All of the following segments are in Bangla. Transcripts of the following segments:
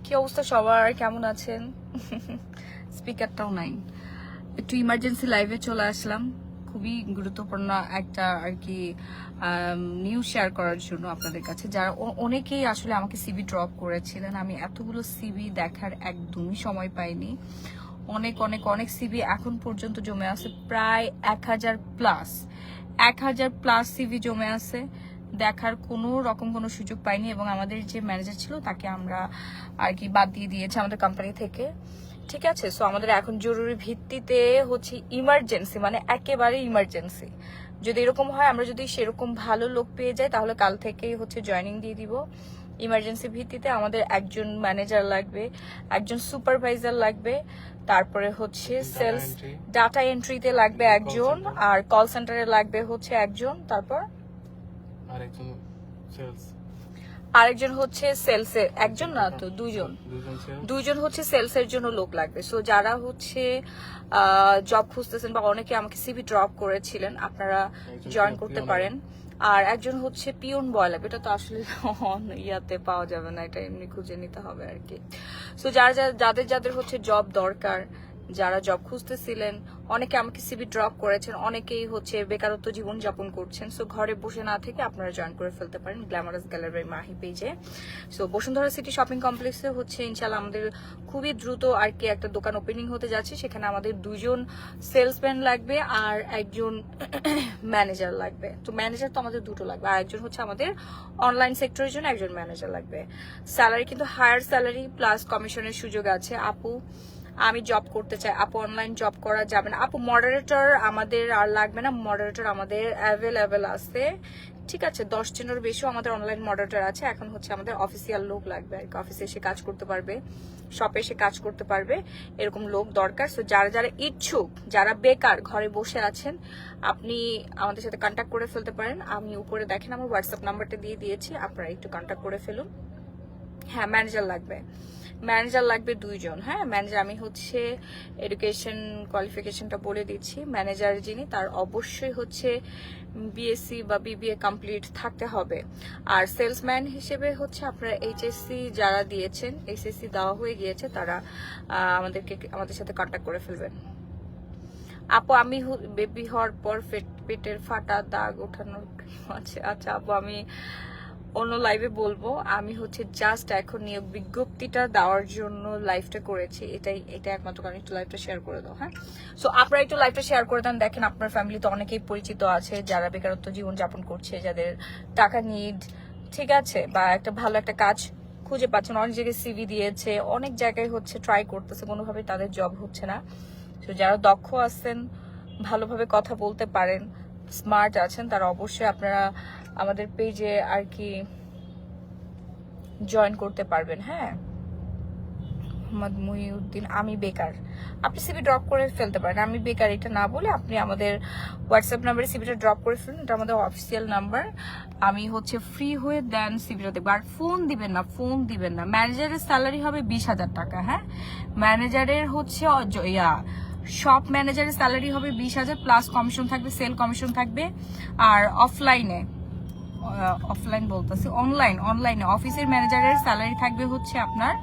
কি অবস্থা সবার, কেমন আছেন? স্পিকারটাও নাই, একটু ইমার্জেন্সি লাইভে চলে আসলাম খুবই গুরুত্বপূর্ণ একটা আর কি নিউজ শেয়ার করার জন্য আপনাদের কাছে। যারা অনেকেই আসলে আমাকে সিভি ড্রপ করেছিলেন, আমি এতগুলো সিভি দেখার একদমই সময় পাইনি। অনেক অনেক অনেক সিভি এখন পর্যন্ত জমে আছে, প্রায় 1000+ সিভি জমে আছে। দেখার কোনো রকম কোনো সুযোগ পাইনি এবং আমাদের যে ম্যানেজার ছিল তাকে আমরা আর কি বাদ দিয়ে দিয়েছি আমাদের কোম্পানি থেকে। ঠিক আছে, সো আমাদের এখন জরুরি ভিত্তিতে হচ্ছে ইমার্জেন্সি, মানে একেবারে ইমার্জেন্সি। যদি এরকম হয়, আমরা যদি সেরকম ভালো লোক পেয়ে যাই তাহলে কাল থেকেই হচ্ছে জয়েনিং দিয়ে দিব। ইমার্জেন্সি ভিত্তিতে আমাদের একজন ম্যানেজার লাগবে, একজন সুপারভাইজার লাগবে, তারপরে হচ্ছে সেলস ডাটা এন্ট্রিতে লাগবে একজন, আর কল সেন্টারে লাগবে হচ্ছে একজন, তারপর আরেকজন হচ্ছে সেলসের একজন, না তো দুইজন হচ্ছে সেলসের জন্য লোক লাগবে। সো যারা হচ্ছে জব খুঁজতেছেন বা অনেকে আমাকে সিভি ড্রপ করেছিলেন, আপনারা জয়েন করতে পারেন। আর একজন হচ্ছে পিওন বয় লাগবে, এটা তো আসলে ইয়াতে পাওয়া যাবে না, এটা এমনি খুঁজে নিতে হবে আর কি। সো যাদের হচ্ছে জব দরকার, যারা জব খুঁজতেছিলেন, অনেকে আমাকে সিভি ড্রপ করেছেন, অনেকেই হচ্ছে বেকারত্ব জীবন যাপন করছেন। সো ঘরে বসে না থেকে আপনারা জয়েন করে ফেলতে পারেন গ্ল্যামারাস গ্যালারি মাহি পেজে। সো বসুন্ধরা সিটি শপিং কমপ্লেক্সে হচ্ছে ইনশাল্লাহ আমাদের খুবই দ্রুত আর কি একটা দোকান ওপেনিং হতে যাচ্ছে। সেখানে আমাদের 2জন সেলসম্যান লাগবে আর একজন ম্যানেজার লাগবে। তো ম্যানেজার তো আমাদের 2টো লাগবে, আর একজন হচ্ছে আমাদের অনলাইন সেক্টরের জন্য একজন ম্যানেজার লাগবে। স্যালারি কিন্তু হায়ার স্যালারি প্লাস কমিশনের সুযোগ আছে। আপু আমি জব করতে চাই, আপু অনলাইন জব করা যাবে না, আপু মডারেটর আমাদের আর লাগবে না, মডারেটর আমাদের অ্যাভেলেবেল আছে। ঠিক আছে, 10 জনের বেশিও আমাদের অনলাইন মডারেটর আছে। এখন হচ্ছে আমাদের অফিসিয়াল লোক লাগবে আর কি, অফিসে এসে কাজ করতে পারবে, শপে এসে কাজ করতে পারবে, এরকম লোক দরকার। সো যারা যারা ইচ্ছুক, যারা বেকার ঘরে বসে আছেন, আপনি আমাদের সাথে কন্ট্যাক্ট করে ফেলতে পারেন। আমি উপরে দেখেন আমার হোয়াটসঅ্যাপ নাম্বারটা দিয়ে দিয়েছি, আপনারা একটু কন্ট্যাক্ট করে ফেলুন। হ্যাঁ, ম্যানেজার লাগবে 2জন। হ্যাঁ, ম্যানেজার আমি হচ্ছে এডুকেশন কোয়ালিফিকেশনটা বলে দিচ্ছি। ম্যানেজার যিনি, তার অবশ্যই হচ্ছে বিএসসি বা বিবিএ কমপ্লিট থাকতে হবে। আর সেলসম্যান হিসেবে হচ্ছে আপনারা এইচএসসি যারা দিয়েছেন, এইচএসসি দেওয়া হয়ে গিয়েছে, তারা আমাদের সাথে কন্ট্যাক্ট করে ফেলবেন। আপু আমি বেবি হওয়ার পর পেটের ফাটা দাগ ওঠানোর আছে। আচ্ছা আপু, আমি অন্য লাইভে বলবো। আমি হচ্ছে জাস্ট এখন নিয়োগ বিজ্ঞপ্তিটা দেওয়ার জন্য লাইভটা করেছি, এটা একমাত্র কারণ। একটু লাইভটা শেয়ার করে দাও। হ্যাঁ, সো আপনারা একটু লাইভটা শেয়ার করে দেন। দেখেন আপনার ফ্যামিলিতে অনেকেই পরিচিত আছে যারা বেকারত্ব জীবন যাপন করছে, যাদের টাকা নিড, ঠিক আছে, বা একটা ভালো একটা কাজ খুঁজে পাচ্ছেন। অনেক জায়গায় সিভি দিয়েছে, অনেক জায়গায় হচ্ছে ট্রাই করতেছে, কোনোভাবে তাদের জব হচ্ছে না। তো যারা দক্ষ আছেন, ভালোভাবে কথা বলতে পারেন, স্মার্ট আছেন, তারা অবশ্যই আপনারা আমাদের পেজে আর কি জয়েন করতে পারবেন। হ্যাঁ, মোহাম্মদ মুহিউদ্দিন, আমি বেকার, আপনি সিভি ড্রপ করে ফেলতে পারেন। আমি বেকার এটা না বলে আপনি আমাদের হোয়াটসঅ্যাপ নাম্বারে সিভিটা ড্রপ করে ফেলুন, এটা আমাদের অফিসিয়াল নাম্বার। আমি হচ্ছে ফ্রি হয়ে দেন সিভিটা দেখবো। আর ফোন দিবেন না। ম্যানেজারের স্যালারি হবে 20,000 টাকা। হ্যাঁ, ম্যানেজারের হচ্ছে শপ ম্যানেজারের স্যালারি হবে 20,000 প্লাস কমিশন থাকবে, সেল কমিশন থাকবে। আর অফলাইন বলতেছি, অনলাইনে অফিসের ম্যানেজারের স্যালারি থাকবে হচ্ছে আপনার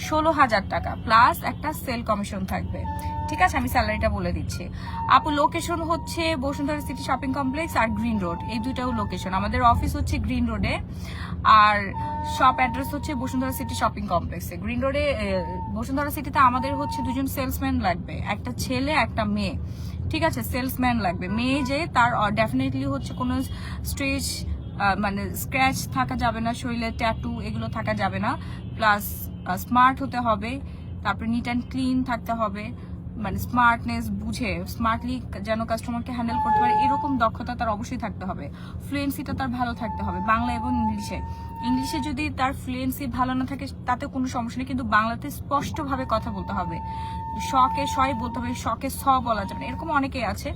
16,000 টাকা প্লাস একটা সেল কমিশন থাকবে। ঠিক আছে, আমি স্যালারিটা বলে দিচ্ছি। আপু লোকেশন হচ্ছে বসুন্ধরা সিটি শপিং কমপ্লেক্স আর গ্রিন রোড, এই দুইটাও লোকেশন। আমাদের অফিস হচ্ছে গ্রিন রোডে, আর শপ অ্যাড্রেস হচ্ছে বসুন্ধরা সিটি শপিং কমপ্লেক্সে। গ্রিন রোডে বসুন্ধরা সিটিতে আমাদের হচ্ছে 2জন সেলসম্যান লাগবে, একটা ছেলে একটা মেয়ে। ঠিক আছে, সেলসম্যান লাগবে, মেয়ে যে তার ডেফিনেটলি হচ্ছে কোনো মানে স্ক্র্যাচ থাকা যাবে না, শরীরে ট্যাটু এগুলো থাকা যাবে না, প্লাস স্মার্ট হতে হবে, তারপরে নিট অ্যান্ড ক্লিন থাকতে হবে, মানে স্মার্টনেস বুঝে স্মার্টলি যেন কাস্টমারকে হ্যান্ডেল করতে পারে এরকম দক্ষতা তার অবশ্যই থাকতে হবে। ফ্লুয়েন্সিটা তার ভালো থাকতে হবে বাংলা এবং ইংলিশে যদি তার ফ্লুয়েন্সি ভালো না থাকে তাতে কোনো সমস্যা নেই, কিন্তু বাংলাতে স্পষ্টভাবে কথা বলতে হবে, শকে শয় বলতে হবে, শকে স বলা যাবে না। এরকম অনেকেই আছে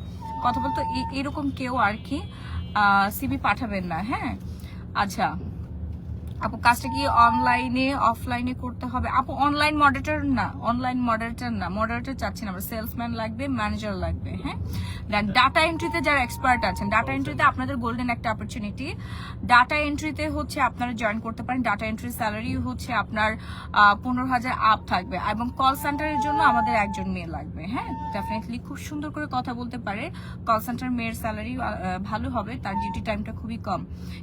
কথা বলতে, এরকম কেউ আর কি সিভি পাঠাবেন না। হ্যাঁ, আচ্ছা আপু কাজটা কি অনলাইনে অফলাইনে করতে হবে? আপু অনলাইন মডারেটর না, মডারেটর চাচ্ছি না আমরা, সেলসম্যান লাগবে, ম্যানেজার লাগবে। হ্যাঁ, ডাটা এন্ট্রিতে যারা এক্সপার্ট আছেন, ডাটা এন্ট্রিতে আপনাদের গোল্ডেন একটা অপরচুনিটি। ডাটা এন্ট্রিতে হচ্ছে আপনারা জয়েন করতে পারেন। ডাটা এন্ট্রি স্যালারি হচ্ছে আপনার 15,000 আপ থাকবে, এবং কল সেন্টারের জন্য আমাদের একজন মেয়ে লাগবে। হ্যাঁ, ডেফিনেটলি খুব সুন্দর করে কথা বলতে পারে। কল সেন্টার মেয়ের স্যালারি ভালো হবে, তার ডিউটি টাইমটা খুবই কম,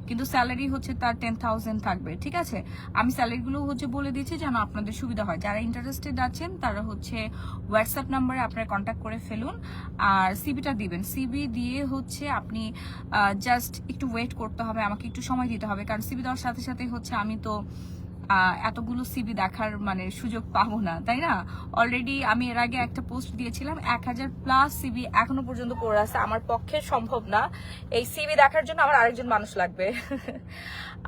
কিন্তু স্যালারি হচ্ছে তার 10,000 থাকবে। ঠিক আছে, আমি স্যালারিগুলো হচ্ছে বলে দিচ্ছি যেন আপনাদের সুবিধা হয়। যারা ইন্টারেস্টেড আছেন তারা হচ্ছে হোয়াটসঅ্যাপ নাম্বারে আপনারা কন্ট্যাক্ট করে ফেলুন, আর সিবিটা দিবেন। সিবি দিয়ে হচ্ছে আপনি জাস্ট একটু ওয়েট করতে হবে, আমাকে একটু সময় দিতে হবে, কারণ সিবি দেওয়ার সাথে সাথে হচ্ছে আমি তো এতগুলো সিবি দেখার মানে সুযোগ পাবো না, তাই না? অলরেডি আমি এর আগে একটা পোস্ট দিয়েছিলাম, 1000+ সিবি এখনো পর্যন্ত পড়ে আছে। আমার পক্ষে সম্ভব না এই সিবি দেখার জন্য, আমার আরেকজন মানুষ লাগবে।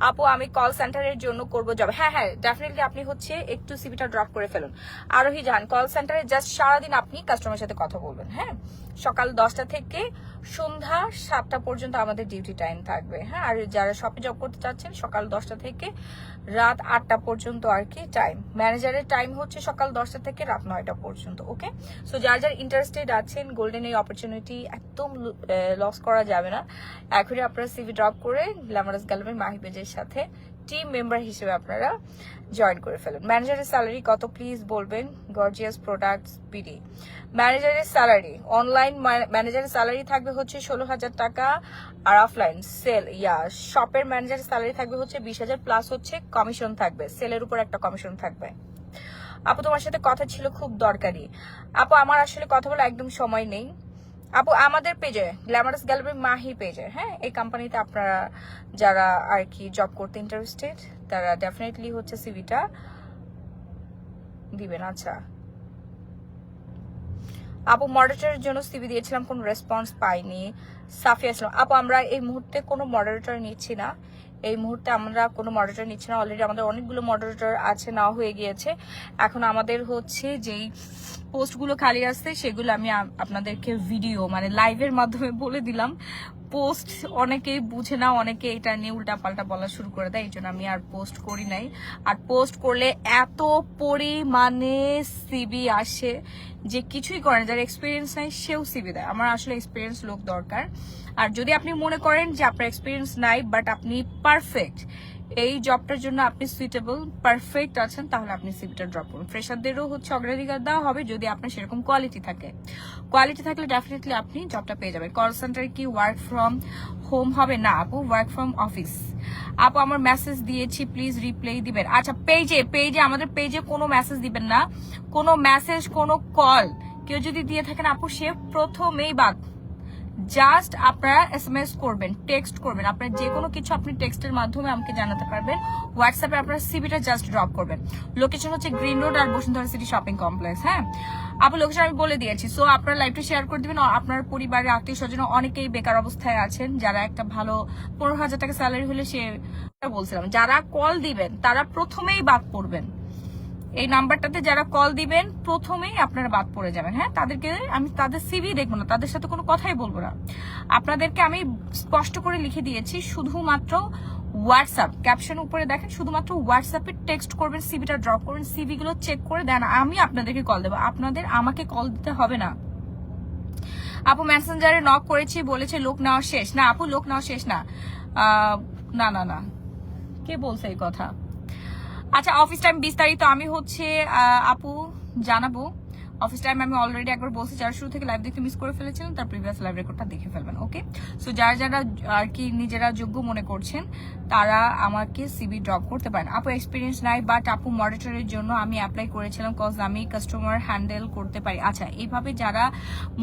আপু আমি কল সেন্টারের জন্য করবো জব। হ্যাঁ হ্যাঁ, ডেফিনেটলি আপনি হচ্ছে একটু সিবিটা ড্রপ করে ফেলুন। আরোহী জান, কল সেন্টারে জাস্ট সারাদিন আপনি কাস্টমারের সাথে কথা বলবেন। হ্যাঁ, সকাল 10টা থেকে সন্ধ্যা 7টা পর্যন্ত আমাদের ডিউটি টাইম থাকবে। হ্যাঁ, আর যারা শপে জব করতে চাচ্ছেন সকাল 10টা থেকে রাত 8টা পর্যন্ত আর কি টাইম। ম্যানেজারের টাইম হচ্ছে সকাল 10টা থেকে রাত 9টা পর্যন্ত। ওকে, সো যারা যারা ইন্টারেস্টেড আছেন, গোল্ডেন এই অপরচুনিটি একদম লস করা যাবে না। এখনই আপনারা সিভি ড্রপ করে গ্ল্যামারাস গ্যালারি মাহি পেজের সাথে টিম মেম্বার হিসেবে আপনারা জয়েন করে ফেলুন। ম্যানেজারের স্যালারি কত প্লিজ বলবেন? গর্জিয়াস প্রোডাক্টস বিডি ম্যানেজারের স্যালারি, অনলাইন ম্যানেজারের স্যালারি থাকবে হচ্ছে 16,000 টাকা, আর অফলাইন শপের ম্যানেজারের স্যালারি থাকবে হচ্ছে 20,000, প্লাস হচ্ছে কমিশন থাকবে, সেলের উপর একটা কমিশন থাকবে। আপু তোমার সাথে কথা ছিল খুব দরকারি। আপু আমার আসলে কথা বলে একদম সময় নেই। আপু আমাদের পেজে গ্ল্যামারাস গ্যালারি মাহি পেজে, হ্যাঁ, এই কোম্পানিতে আপনারা যারা আর কি জব করতে ইন্টারেস্টেড তারা ডেফিনেটলি হচ্ছে সিভিটা দিবেন। আচ্ছা আপু মডারেটরের জন্য সিভি দিয়েছিলাম, কোনো রেসপন্স পাইনি। সাফিয়া ইসলাম, আপু আমরা এই মুহূর্তে কোনো মডারেটর নিচ্ছি না, এই মুহূর্তে আমরা কোনো মডারেটর নিচ্ছি না। অলরেডি আমাদের অনেকগুলো মডারেটর আছে, নেওয়া হয়ে গিয়েছে। এখন আমাদের হচ্ছে যেই পোস্টগুলো খালি আসছে সেগুলো আমি আপনাদেরকে ভিডিও মানে লাইভের মাধ্যমে বলে দিলাম। পোস্ট অনেকেই বুঝে না, অনেকে এটা নিয়ে উল্টা পাল্টা বলা শুরু করে দেয়, এই জন্য আমি আর পোস্ট করি নাই। আর পোস্ট করলে এত পরিমাণে সিবি আসে যে কিছুই করে না, যার এক্সপিরিয়েন্স নাই সেও সিবি দেয়। আমার আসলে এক্সপিরিয়েন্স লোক দরকার। আর যদি আপনি মনে করেন যে আপনার এক্সপিরিয়েন্স নাই বাট আপনি পারফেক্ট, এই জবটার জন্য আপনি সুইটেবল পারফেক্ট আছেন, তাহলে আপনি সিভিটা ড্রপ করুন। ফ্রেশারদেরও হচ্ছে অগ্রাধিকার দেওয়া হবে যদি আপনার সেরকম কোয়ালিটি থাকে। কোয়ালিটি থাকলে ডেফিনেটলি আপনি জবটা পেয়ে যাবেন। কল সেন্টার কি ওয়ার্ক ফ্রম হোম হবে? না আপু, ওয়ার্ক ফ্রম অফিস। আপু আমার মেসেজ দিয়েছি, প্লিজ রিপ্লাই দিবেন। আচ্ছা পেজে আমাদের পেজে কোনো মেসেজ দিবেন না, কোনো মেসেজ কোনো কল কেউ যদি দিয়ে থাকেন আপু সে প্রথমেই বাদ। জাস্ট আপনারা SMS করবেন, টেক্সট করবেন, আপনার যে কোনো কিছু আপনি টেক্সটের মাধ্যমে আমাকে জানাতে পারবেন। হোয়াটসঅ্যাপে আপনার সিভিটা জাস্ট ড্রপ করবেন। লোকেশন হচ্ছে গ্রিন রোড আর বসুন্ধরা সিটি শপিং কমপ্লেক্স। হ্যাঁ আপু লোকেশন আমি বলে দিয়েছি, সো আপনার লাইভটা শেয়ার করে দিবেন। আপনার পরিবারের আত্মীয় স্বজন অনেকেই বেকার অবস্থায় আছেন, যারা একটা ভালো 15,000 টাকা স্যালারি হলে সে বলছিলাম, যারা কল দিবেন তারা প্রথমেই বাদ পড়বেন। এই নাম্বারটাতে যারা কল দিবেন প্রথমেই আপনারা বাদ পড়ে যাবেন। হ্যাঁ, তাদেরকে আমি তাদের সিভি দেখবো না, তাদের সাথে কোনো কথাই বলবো না। আপনাদেরকে আমি স্পষ্ট করে লিখে দিয়েছি, শুধুমাত্র হোয়াটসঅ্যাপ ক্যাপশন উপরে দেখেন, শুধুমাত্র হোয়াটসঅ্যাপে টেক্সট করবেন, সিভিটা ড্রপ করবেন, সিভি গুলো চেক করে দেন, আমি আপনাদেরকে কল দেবো, আপনাদের আমাকে কল দিতে হবে না। আপু মেসেঞ্জারে নক করেছি, বলেছে লোক নেওয়া শেষ। না আপু, লোক নেওয়া শেষ না। না না না, কে বলছে এই কথা? আচ্ছা অফিস টাইম বিস্তারিত আমি হচ্ছে আপু জানাবো। অফিস টাইম আমি অলরেডি একবার বলছি, যারা শুরু থেকে লাইভ দেখতে মিস করে ফেলেছিলেন তার প্রিভিয়াস লাইভ রেকর্ডটা দেখে ফেলবেন। ওকে, সো যারা যারা আর কি নিজেরা যোগ্য মনে করছেন তারা আমাকে সিবি ড্রপ করতে পারেন। আপু এক্সপিরিয়েন্স নাই বাট আপু মডারেটরের জন্য আমি অ্যাপ্লাই করেছিলাম, কজ আমি কাস্টমার হ্যান্ডেল করতে পারি। আচ্ছা এইভাবে যারা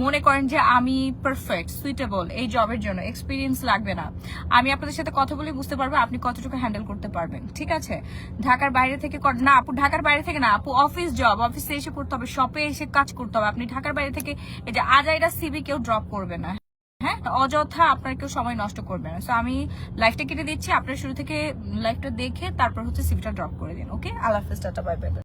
মনে করেন যে আমি পারফেক্ট সুইটেবল এই জবের জন্য, এক্সপিরিয়েন্স লাগবে না, আমি আপনাদের সাথে কথা বলে বুঝতে পারবো আপনি কতটুকু হ্যান্ডেল করতে পারবেন। ঠিক আছে, ঢাকার বাইরে থেকে না আপু, ঢাকার বাইরে থেকে না আপু, অফিস জব, অফিসে এসে করতে হবে, শপে এসে কাজ করতে হবে। আপনি ঢাকার বাইরে থেকে এই যে আজাইরা সিবি কেউ ড্রপ করবে না। হ্যাঁ, অযথা আপনার কেউ সময় নষ্ট করবে না। সো আমি লাইভটা কেটে দিচ্ছি, আপনার শুরু থেকে লাইভটা দেখে তারপর হচ্ছে সিভিটা ড্রপ করে দিন। ওকে, আল্লাহ হাফেজ, টাটা, বাই বাই।